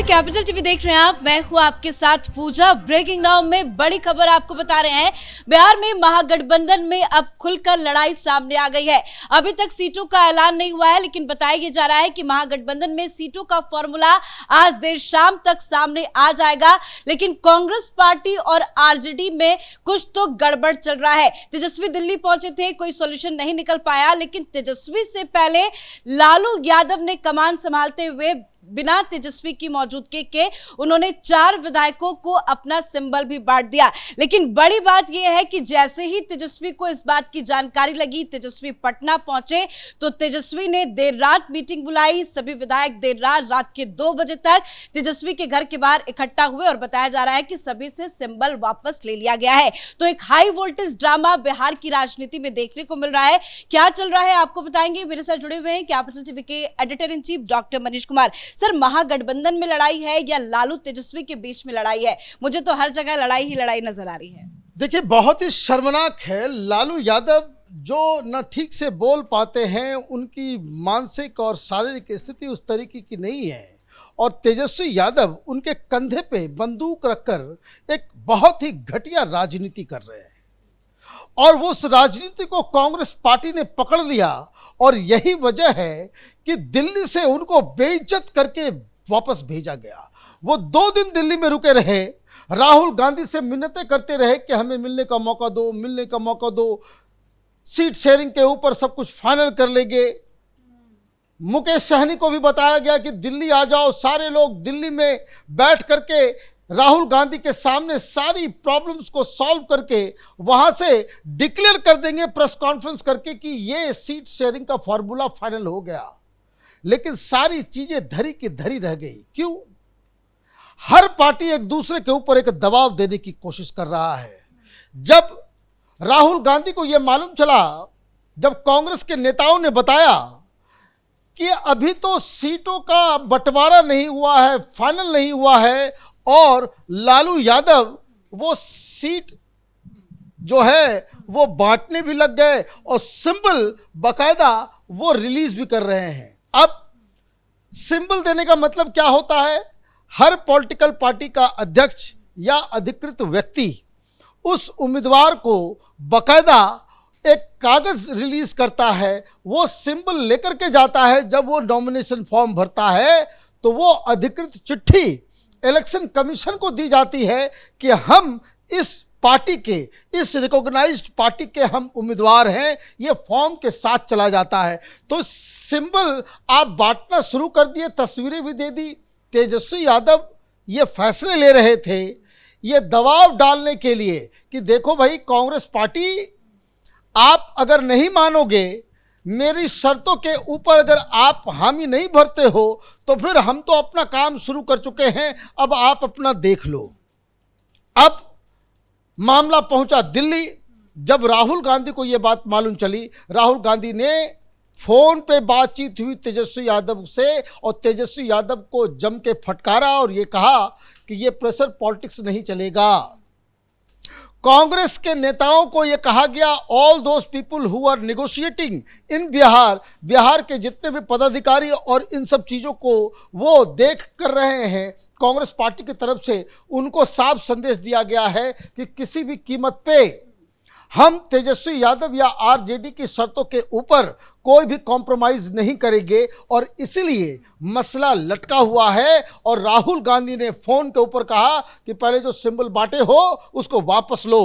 Capital TV देख रहे हैं आप, मैं हूं आपके साथ पूजा। ब्रेकिंग नाउ में बड़ी खबर आपको बता रहे हैं। बिहार में महागठबंधन में अब खुलकर लड़ाई सामने आ गई है। अभी तक सीटों का ऐलान नहीं हुआ है, लेकिन बताया जा रहा है कि महागठबंधन में सीटों का फॉर्मूला आज देर शाम तक सामने आ जाएगा। लेकिन कांग्रेस पार्टी और आरजेडी में कुछ तो गड़बड़ चल रहा है। तेजस्वी दिल्ली पहुंचे थे, कोई सोल्यूशन नहीं निकल पाया, लेकिन तेजस्वी से पहले लालू यादव ने कमान संभालते हुए बिना तेजस्वी की मौजूदगी के उन्होंने 4 विधायकों को अपना सिंबल भी बांट दिया। लेकिन बड़ी बात यह है कि जैसे ही तेजस्वी को इस बात की जानकारी लगी, तेजस्वी पटना पहुंचे तो तेजस्वी ने देर रात मीटिंग बुलाई। सभी विधायक देर रात के 2 बजे तक तेजस्वी के घर के बाहर इकट्ठा हुए और बताया जा रहा है कि सभी से सिंबल वापस ले लिया गया है। तो एक हाई वोल्टेज ड्रामा बिहार की राजनीति में देखने को मिल रहा है। क्या चल रहा है आपको बताएंगे। मेरे साथ जुड़े हुए हैं कैपिटल टीवी के editor in chief doctor Manish Kumar. Sir, Mahagathbandhan में लड़ाई है या लालू तेजस्वी के बीच में लड़ाई है? मुझे तो हर जगह लड़ाई ही लड़ाई नजर आ रही है। देखिए, बहुत ही शर्मनाक है। लालू यादव जो न ठीक से बोल पाते हैं, उनकी मानसिक और शारीरिक स्थिति उस तरीके की नहीं है, और तेजस्वी यादव उनके कंधे पे बंदूक रखकर एक बहुत ही घटिया राजनीति कर रहे हैं, और वो उस राजनीति को कांग्रेस पार्टी ने पकड़ लिया। और यही वजह है कि दिल्ली से उनको बेइज्जत करके वापस भेजा गया। वो 2 दिन दिल्ली में रुके रहे, राहुल गांधी से मिन्नतें करते रहे कि हमें मिलने का मौका दो, मिलने का मौका दो, सीट शेयरिंग के ऊपर सब कुछ फाइनल कर लेंगे। मुकेश सहनी को भी बताया गया कि दिल्ली आ जाओ, सारे लोग दिल्ली में बैठ करके राहुल गांधी के सामने सारी प्रॉब्लम्स को सॉल्व करके वहां से डिक्लेयर कर देंगे प्रेस कॉन्फ्रेंस करके कि ये सीट शेयरिंग का फॉर्मूला फाइनल हो गया। लेकिन सारी चीजें धरी की धरी रह गई। क्यों? हर पार्टी एक दूसरे के ऊपर एक दबाव देने की कोशिश कर रहा है। जब राहुल गांधी को यह मालूम चला, जब कांग्रेस के नेताओं ने बताया कि अभी तो सीटों का बंटवारा नहीं हुआ है, फाइनल नहीं हुआ है, और लालू यादव वो सीट जो है वो बांटने भी लग गए और सिंबल बकायदा वो रिलीज भी कर रहे हैं। अब सिंबल देने का मतलब क्या होता है? हर पॉलिटिकल पार्टी का अध्यक्ष या अधिकृत व्यक्ति उस उम्मीदवार को बकायदा एक कागज रिलीज करता है, वो सिंबल लेकर के जाता है। जब वो नॉमिनेशन फॉर्म भरता है तो वो अधिकृत चिट्ठी इलेक्शन कमीशन को दी जाती है कि हम इस पार्टी के, इस रिकॉग्नाइज्ड पार्टी के हम उम्मीदवार हैं। ये फॉर्म के साथ चला जाता है। तो सिंबल आप बांटना शुरू कर दिए, तस्वीरें भी दे दी। तेजस्वी यादव ये फैसले ले रहे थे, ये दबाव डालने के लिए कि देखो भाई, कांग्रेस पार्टी आप अगर नहीं मानोगे, मेरी शर्तों के ऊपर अगर आप हामी नहीं भरते हो, तो फिर हम तो अपना काम शुरू कर चुके हैं, अब आप अपना देख लो। अब मामला पहुंचा दिल्ली। जब राहुल गांधी को यह बात मालूम चली, राहुल गांधी ने फोन पे बातचीत हुई तेजस्वी यादव से, और तेजस्वी यादव को जम के फटकारा और ये कहा कि ये प्रेशर पॉलिटिक्स नहीं चलेगा। कांग्रेस के नेताओं को यह कहा गया, all those people who are negotiating in Bihar, Bihar के जितने भी पदाधिकारी और इन सब चीज़ों को वो देख कर रहे हैं कांग्रेस पार्टी की तरफ से, उनको साफ संदेश दिया गया है कि किसी भी कीमत पे हम तेजस्वी यादव या आरजेडी की शर्तों के ऊपर कोई भी कॉम्प्रोमाइज नहीं करेंगे। और इसीलिए मसला लटका हुआ है। और राहुल गांधी ने फोन के ऊपर कहा कि पहले जो सिंबल बांटे हो उसको वापस लो।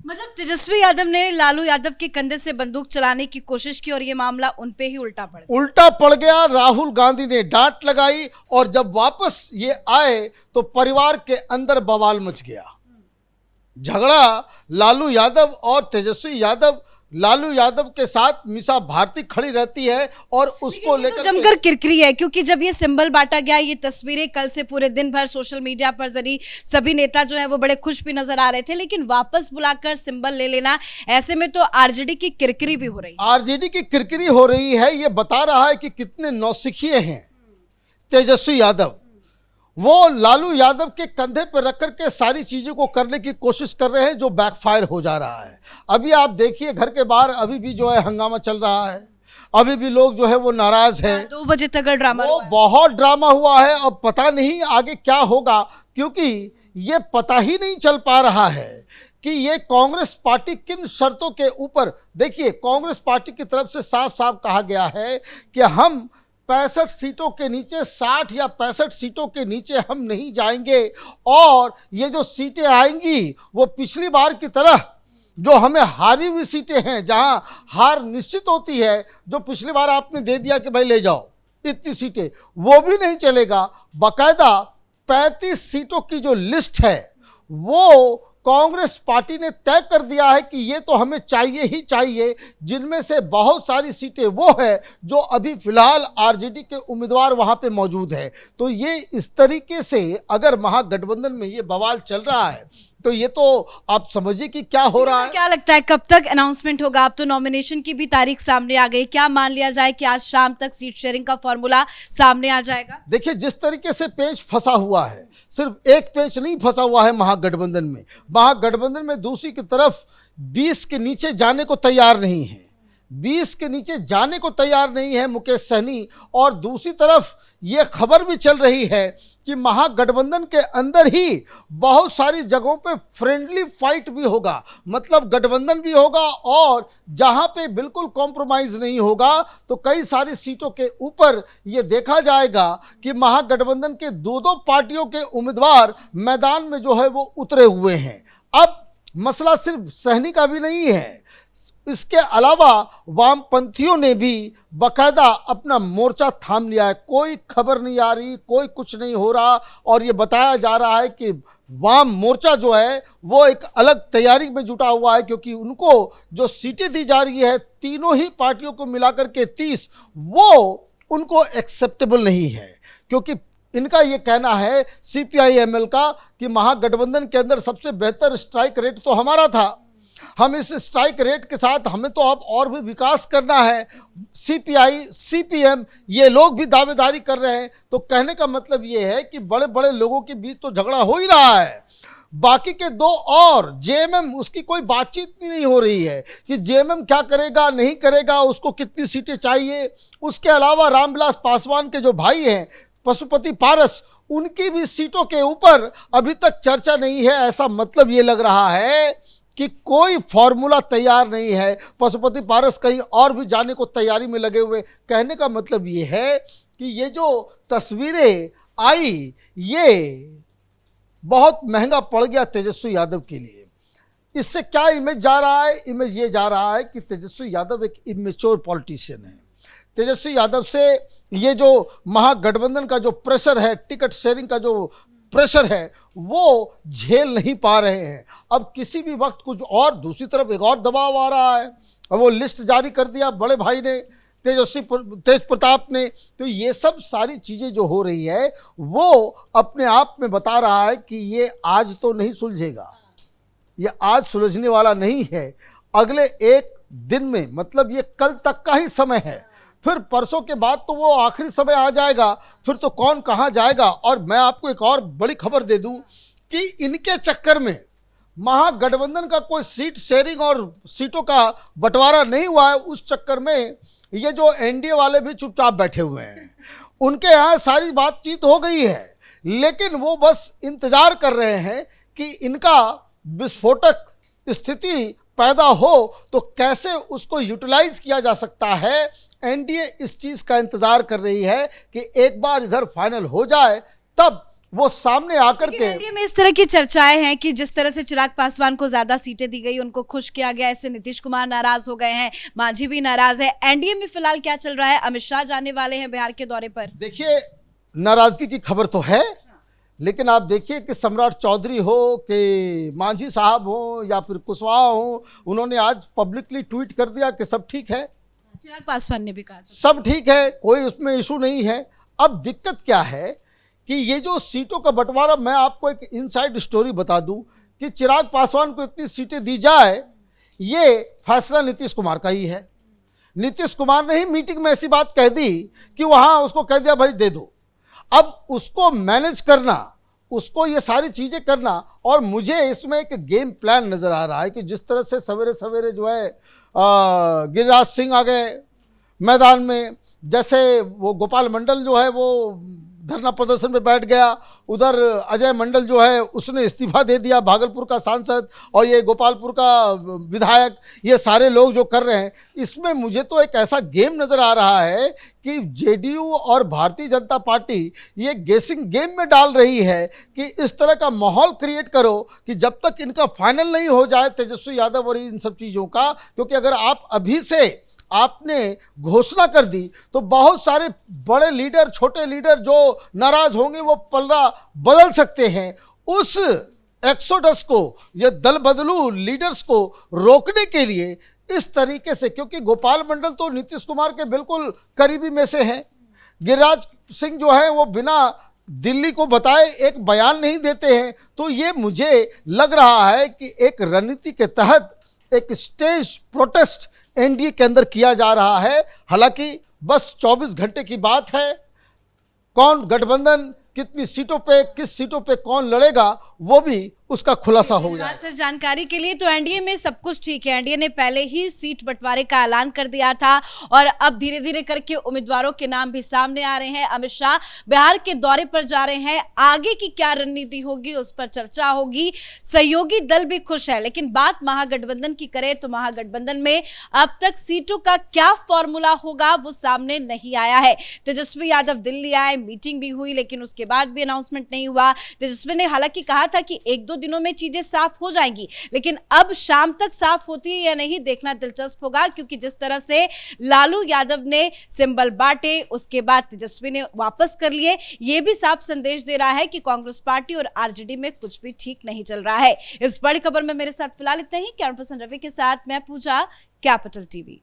मतलब तेजस्वी यादव ने लालू यादव के कंधे से बंदूक चलाने की कोशिश की और ये मामला उन पे ही उल्टा पड़ गया। राहुल गांधी ने डांट लगाई, और जब वापस ये आए तो परिवार के अंदर बवाल मच गया। झगड़ा लालू यादव और तेजस्वी यादव, लालू यादव के साथ मीसा भारती खड़ी रहती है और उसको लेकर जमकर किरकिरी है। क्योंकि जब ये सिंबल बांटा गया, ये तस्वीरें कल से पूरे दिन भर सोशल मीडिया पर जरी सभी नेता जो है वो बड़े खुश भी नजर आ रहे थे, लेकिन वापस बुलाकर सिंबल ले लेना, ऐसे में तो आरजेडी की किरकिरी भी हो रही है। आरजेडी की किरकिरी हो रही है। ये बता रहा है कि कितने नौसिखिए हैं तेजस्वी यादव। वो लालू यादव के कंधे पर रख करके सारी चीज़ों को करने की कोशिश कर रहे हैं, जो बैकफायर हो जा रहा है। अभी आप देखिए, घर के बाहर अभी भी जो है हंगामा चल रहा है। अभी भी लोग जो है वो नाराज हैं। 2 बजे तक का ड्रामा वो हुआ है। बहुत ड्रामा हुआ है। अब पता नहीं आगे क्या होगा, क्योंकि ये पता ही नहीं चल पा रहा है कि ये कांग्रेस पार्टी किन शर्तों के ऊपर। देखिए, कांग्रेस पार्टी की तरफ से साफ साफ कहा गया है कि हम 65 सीटों के नीचे, 60 या 65 सीटों के नीचे हम नहीं जाएंगे, और ये जो सीटें आएंगी वो पिछली बार की तरह जो हमें हारी हुई सीटें हैं, जहां हार निश्चित होती है, जो पिछली बार आपने दे दिया कि भाई ले जाओ इतनी सीटें, वो भी नहीं चलेगा। बाकायदा 35 सीटों की जो लिस्ट है वो कांग्रेस पार्टी ने तय कर दिया है कि ये तो हमें चाहिए ही चाहिए, जिनमें से बहुत सारी सीटें वो है जो अभी फिलहाल आरजेडी के उम्मीदवार वहां पे मौजूद हैं। तो ये इस तरीके से अगर महागठबंधन में ये बवाल चल रहा है तो ये तो आप समझिए कि क्या हो रहा है। क्या लगता है कब तक अनाउंसमेंट होगा? अब तो नॉमिनेशन की भी तारीख सामने आ गई, क्या मान लिया जाए कि आज शाम तक सीट शेयरिंग का फॉर्मूला सामने आ जाएगा? देखिए, जिस तरीके से पेच फंसा हुआ है, सिर्फ एक पेच नहीं फंसा हुआ है महागठबंधन में। महागठबंधन में दूसरी की तरफ 20 के नीचे जाने को तैयार नहीं है, 20 के नीचे जाने को तैयार नहीं है मुकेश सहनी। और दूसरी तरफ ये खबर भी चल रही है कि महागठबंधन के अंदर ही बहुत सारी जगहों पे फ्रेंडली फाइट भी होगा, मतलब गठबंधन भी होगा, और जहां पे बिल्कुल कॉम्प्रोमाइज़ नहीं होगा तो कई सारी सीटों के ऊपर ये देखा जाएगा कि महागठबंधन के दो पार्टियों के उम्मीदवार मैदान में जो है वो उतरे हुए हैं। अब मसला सिर्फ सहनी का भी नहीं है, इसके अलावा वामपंथियों ने भी बाकायदा अपना मोर्चा थाम लिया है। कोई खबर नहीं आ रही, कोई कुछ नहीं हो रहा, और ये बताया जा रहा है कि वाम मोर्चा जो है वो एक अलग तैयारी में जुटा हुआ है, क्योंकि उनको जो सीटें दी जा रही है तीनों ही पार्टियों को मिलाकर के 30, वो उनको एक्सेप्टेबल नहीं है। क्योंकि इनका ये कहना है CPI-ML का कि महागठबंधन के अंदर सबसे बेहतर स्ट्राइक रेट तो हमारा था, हम इस स्ट्राइक रेट के साथ हमें तो अब और भी विकास करना है। CPI, CPM ये लोग भी दावेदारी कर रहे हैं। तो कहने का मतलब ये है कि बड़े बड़े लोगों के बीच तो झगड़ा हो ही रहा है। बाकी के दो और JMM, उसकी कोई बातचीत नहीं हो रही है कि JMM क्या करेगा नहीं करेगा, उसको कितनी सीटें चाहिए। उसके अलावा रामविलास पासवान के जो भाई हैं पशुपति पारस, उनकी भी सीटों के ऊपर अभी तक चर्चा नहीं है। ऐसा मतलब ये लग रहा है कि कोई फॉर्मूला तैयार नहीं है। पशुपति पारस कहीं और भी जाने को तैयारी में लगे हुए। कहने का मतलब ये है कि ये जो तस्वीरें आई ये बहुत महंगा पड़ गया तेजस्वी यादव के लिए। इससे क्या इमेज जा रहा है? इमेज ये जा रहा है कि तेजस्वी यादव एक इमेच्योर पॉलिटिशियन है। तेजस्वी यादव से ये जो महागठबंधन का जो प्रेशर है, टिकट शेयरिंग का जो प्रेशर है, वो झेल नहीं पा रहे हैं। अब किसी भी वक्त कुछ और, दूसरी तरफ एक और दबाव आ रहा है। अब वो लिस्ट जारी कर दिया बड़े भाई ने, तेज प्रताप ने। तो ये सब सारी चीज़ें जो हो रही है वो अपने आप में बता रहा है कि ये आज तो नहीं सुलझेगा, ये आज सुलझने वाला नहीं है। अगले एक दिन में, मतलब ये कल तक का ही समय है, फिर परसों के बाद तो वो आखिरी समय आ जाएगा, फिर तो कौन कहाँ जाएगा। और मैं आपको एक और बड़ी खबर दे दूं कि इनके चक्कर में महागठबंधन का कोई सीट शेयरिंग और सीटों का बंटवारा नहीं हुआ है। उस चक्कर में ये जो NDA वाले भी चुपचाप बैठे हुए हैं। उनके यहाँ सारी बातचीत हो गई है, लेकिन वो बस इंतजार कर रहे हैं कि इनका विस्फोटक स्थिति पैदा हो तो कैसे उसको यूटिलाइज किया जा सकता है। NDA इस चीज़ का इंतजार कर रही है कि एक बार इधर फाइनल हो जाए तब वो सामने आकर के। एनडीए में इस तरह की चर्चाएं हैं कि जिस तरह से चिराग पासवान को ज्यादा सीटें दी गई, उनको खुश किया गया, इससे नीतीश कुमार नाराज हो गए हैं, मांझी भी नाराज है। एनडीए में फिलहाल क्या चल रहा है? अमित शाह जाने वाले हैं बिहार के दौरे पर। देखिए, नाराजगी की खबर तो है, लेकिन आप देखिए कि सम्राट चौधरी हो कि मांझी साहब हो या फिर कुशवाहा हो, उन्होंने आज पब्लिकली ट्वीट कर दिया कि सब ठीक है। चिराग पासवान ने भी कहा सब ठीक है, कोई उसमें इशू नहीं है। अब दिक्कत क्या है कि ये जो सीटों का बंटवारा, मैं आपको एक इनसाइड स्टोरी बता दूं कि चिराग पासवान को इतनी सीटें दी जाए, ये फैसला नीतीश कुमार का ही है। नीतीश कुमार ने ही मीटिंग में ऐसी बात कह दी कि वहाँ उसको कह दिया भाई दे दो। अब उसको मैनेज करना, उसको ये सारी चीज़ें करना, और मुझे इसमें एक गेम प्लान नज़र आ रहा है कि जिस तरह से सवेरे सवेरे जो है गिरिराज सिंह आ गए, मैदान में, जैसे वो गोपाल मंडल जो है वो धरना प्रदर्शन में बैठ गया, उधर अजय मंडल जो है उसने इस्तीफा दे दिया, भागलपुर का सांसद, और ये गोपालपुर का विधायक, ये सारे लोग जो कर रहे हैं, इसमें मुझे तो एक ऐसा गेम नज़र आ रहा है कि जेडीयू और भारतीय जनता पार्टी ये गेसिंग गेम में डाल रही है कि इस तरह का माहौल क्रिएट करो कि जब तक इनका फाइनल नहीं हो जाए तेजस्वी यादव और इन सब चीज़ों का, क्योंकि अगर आप अभी से आपने घोषणा कर दी तो बहुत सारे बड़े लीडर, छोटे लीडर जो नाराज होंगे वो पलड़ा बदल सकते हैं। उस एक्सोडस को, ये दल बदलू लीडर्स को रोकने के लिए इस तरीके से, क्योंकि गोपाल मंडल तो नीतीश कुमार के बिल्कुल करीबी में से हैं, गिरिराज सिंह जो है वो बिना दिल्ली को बताए एक बयान नहीं देते हैं, तो ये मुझे लग रहा है कि एक रणनीति के तहत एक स्टेज प्रोटेस्ट एनडीए के अंदर किया जा रहा है। हालांकि बस 24 घंटे की बात है, कौन गठबंधन कितनी सीटों पे, किस सीटों पे कौन लड़ेगा, वो भी उसका खुलासा हो जाए। सर, जानकारी के लिए तो एनडीए में सब कुछ ठीक है, एनडीए ने पहले ही सीट बंटवारे का ऐलान कर दिया था और अब धीरे धीरे करके उम्मीदवारों के नाम भी सामने आ रहे हैं। अमित शाह बिहार के दौरे पर जा रहे हैं, आगे की क्या रणनीति होगी उस पर चर्चा होगी। सहयोगी दल भी खुश है, लेकिन बात महागठबंधन की करें तो महागठबंधन में अब तक सीटों का क्या फॉर्मूला होगा वो सामने नहीं आया है। तेजस्वी यादव दिल्ली आए, मीटिंग भी हुई, लेकिन उसके बाद भी अनाउंसमेंट नहीं हुआ। तेजस्वी ने हालांकि कहा था कि 1-2 दिनों में चीजें साफ हो जाएंगी, लेकिन अब शाम तक साफ होती है या नहीं देखना दिलचस्प होगा, क्योंकि जिस तरह से लालू यादव ने सिंबल बांटे उसके बाद तेजस्वी ने वापस कर लिए, यह भी साफ संदेश दे रहा है कि कांग्रेस पार्टी और आरजेडी में कुछ भी ठीक नहीं चल रहा है। इस बड़ी खबर में मेरे साथ फिलहाल इतना ही। कैमरा पर्सन रवि के साथ मैं पूजा, कैपिटल टीवी।